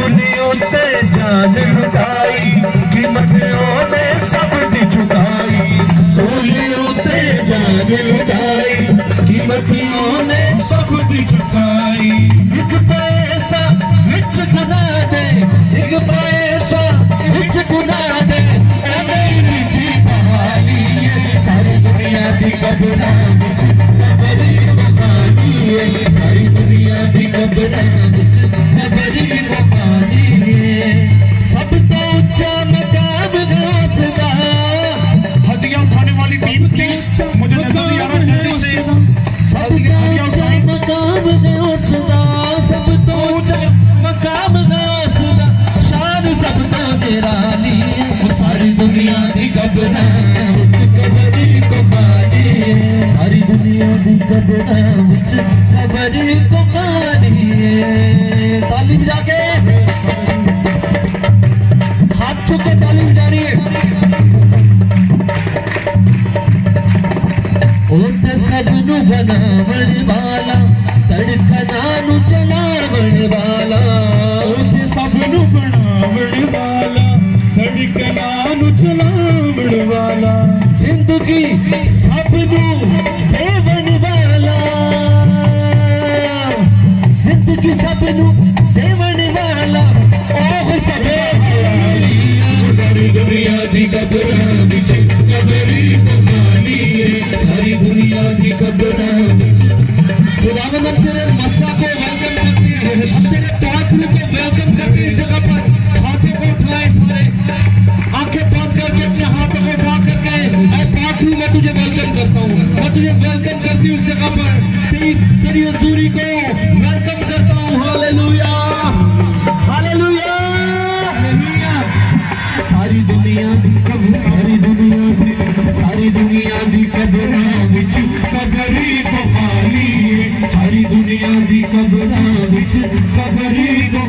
सूली उत्ते जान लुटाई, कीमत ओने सब दी चुकाई। सूली उत्ते जान लुटाई, कीमत ओने सब दी चुकाई। एक पैसा विच गुना दे, एक पैसा विच गुना दे, ए मेरी दी बहाली है। सारी दुनिया दी कब्रां विच सबरी बहाली है। सारी दुनिया दी कब्रां विच सबरी बहाली है। सब तो ऊंचा मकाम गासदा, हदिया उठाने वाली टीम प्लीज मुझे नजर नहीं आ रहा, जल्दी से सब तो ऊंचा मकाम गासदा, सब तो ऊंचा मकाम गासदा, शान सब तो निराली है। सारी दुनिया दी कब्रां विच कबरी को खाली है। सारी दुनिया दी कब्रां विच कबरी को खाली है। ताली बजा के हाथ चुक के ताली बजानी है। ओते सबनू बनावण वाला, तड़कना नू चलावण वाला। ओते सबनू बनावण वाला, तड़कना नू चलावण वाला। जिंदगी सबनू देवण वाला, जिंदगी सबनू देवण वाला। ओह सबे सारी दुनिया दी कब्रां विच कबरी को खाली है। सारी दुनिया दी कब्रां विच खुदावंद हम तेरे मसा को वेलकम करते हैं, हम तेरे पाखरू को वेलकम करते हैं। इस जगह पर हाथों को उठाएं, सारे आंखें बंद करके अपने हाथों को उठा करके, मैं पाखरू मैं तुझे वेलकम करता हूँ, मैं तुझे वेलकम करती हूँ। इस जगह पर तेरी हजूरी को वेलकम करता हूँ। Hallelujah hallelujah hallelujah. सारी दुनिया दी कब्रां, सारी दुनिया दी, सारी दुनिया दी कब्रां विच कबरी को खाली है। सारी दुनिया दी कब्रां विच कबरी को